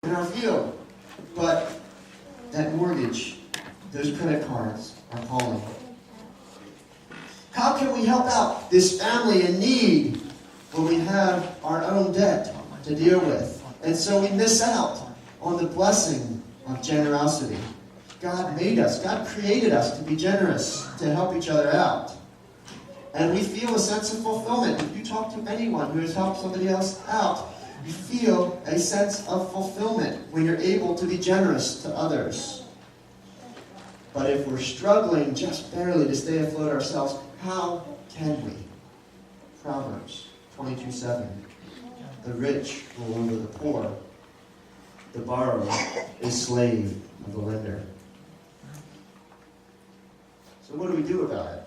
in our field. But that mortgage, those credit cards are calling. How can we help out this family in need when we have our own debt to deal with? And so we miss out on the blessing of generosity. God made us, God created us to be generous, to help each other out. And we feel a sense of fulfillment. If you talk to anyone who has helped somebody else out, you feel a sense of fulfillment when you're able to be generous to others. But if we're struggling just barely to stay afloat ourselves, how can we? Proverbs 22:7. The rich rule over the poor. The borrower is slave of the lender. So what do we do about it?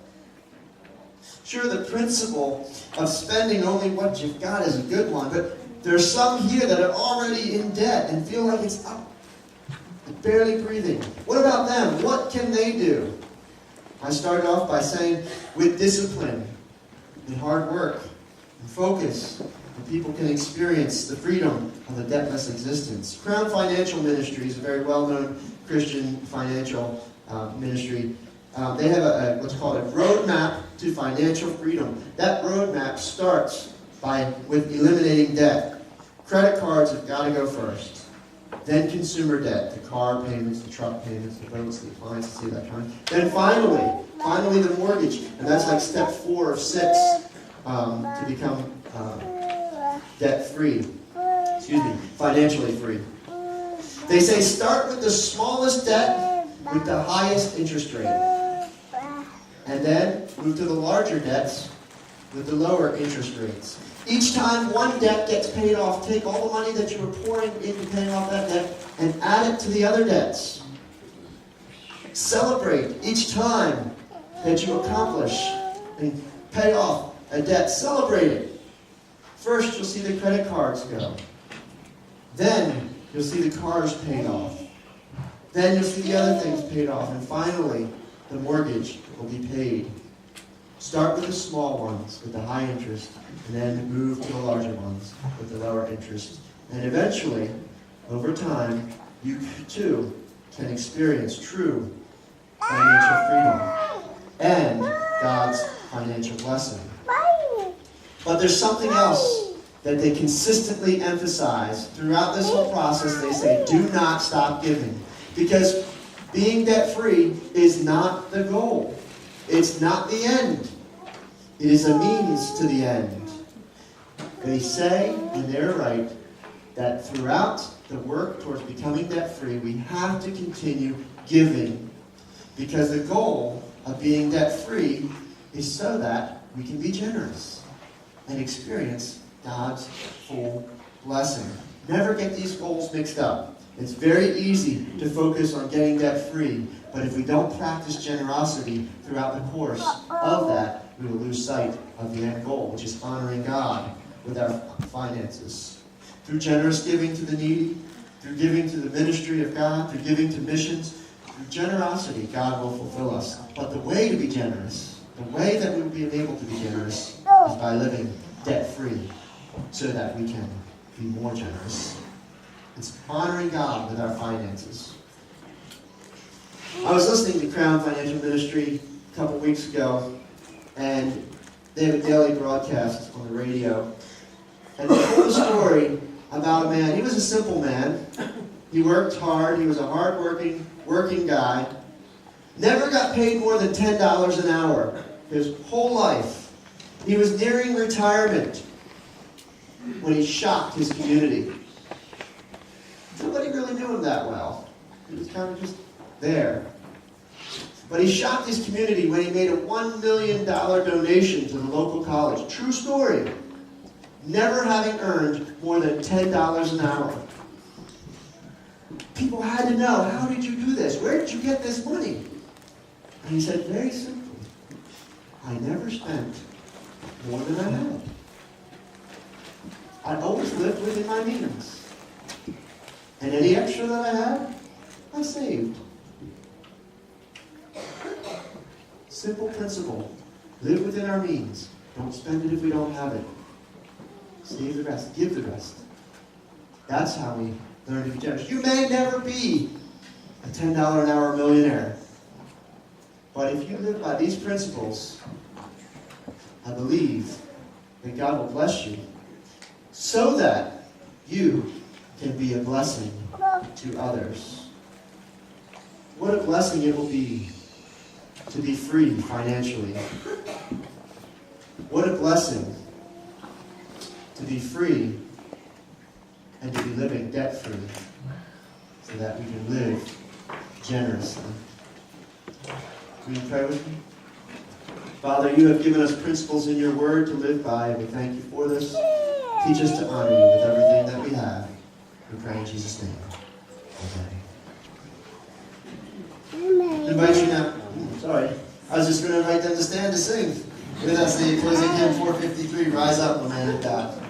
Sure, the principle of spending only what you've got is a good one, but there's some here that are already in debt and feel like it's up, barely breathing. What about them? What can they do? I started off by saying, with discipline and hard work and focus, the people can experience the freedom of a debtless existence. Crown Financial Ministry is a very well-known Christian financial ministry. They have what's called a roadmap to financial freedom. That roadmap starts with eliminating debt. Credit cards have got to go first. Then consumer debt, the car payments, the truck payments, the boats, the appliances, the electronics. Then finally the mortgage. And that's like step 4 of 6 to become debt-free. Financially free. They say start with the smallest debt with the highest interest rate. And then move to the larger debts with the lower interest rates. Each time one debt gets paid off, take all the money that you were pouring into paying off that debt and add it to the other debts. Celebrate each time that you accomplish and pay off a debt. Celebrate it. First, you'll see the credit cards go. Then, you'll see the cars paid off. Then, you'll see the other things paid off. And finally, the mortgage will be paid. Start with the small ones with the high interest, and then move to the larger ones with the lower interest. And eventually, over time, you too can experience true financial freedom and God's financial blessing. But there's something else that they consistently emphasize throughout this whole process. They say, do not stop giving. Because being debt-free is not the goal. It's not the end. It is a means to the end. They say, and they're right, that throughout the work towards becoming debt-free, we have to continue giving. Because the goal of being debt-free is so that we can be generous and experience God's full blessing. Never get these goals mixed up. It's very easy to focus on getting debt-free, but if we don't practice generosity throughout the course of that, we will lose sight of the end goal, which is honoring God with our finances. Through generous giving to the needy, through giving to the ministry of God, through giving to missions, through generosity, God will fulfill us. But the way to be generous, the way that we will be able to be generous, is by living debt-free, so that we can be more generous. It's honoring God with our finances. I was listening to Crown Financial Ministry a couple weeks ago, and they have a daily broadcast on the radio. And they told a story about a man. He was a simple man. He worked hard. He was a hard-working guy. Never got paid more than $10 an hour his whole life. He was nearing retirement when he shocked his community. Nobody really knew him that well. He was kind of just there. But he shocked his community when he made a $1 million donation to the local college. True story. Never having earned more than $10 an hour. People had to know, how did you do this? Where did you get this money? And he said, very simply, I never spent more than I had. I always lived within my means. And any extra that I had, I saved. Simple principle. Live within our means. Don't spend it if we don't have it. Save the rest. Give the rest. That's how we Learn to be generous. You may never be a $10 an hour millionaire. But if you live by these principles, I believe that God will bless you so that you can be a blessing to others. What a blessing it will be to be free financially. What a blessing to be free and to be living debt-free so that we can live generously. Will you pray with me? Father, you have given us principles in your word to live by, and we thank you for this. Teach us to honor you with everything that we have. We pray in Jesus' name. Amen. I invite you now. Sorry. I was just going to invite them to stand to sing. With us, the closing hymn 453, Rise Up, O Man of God.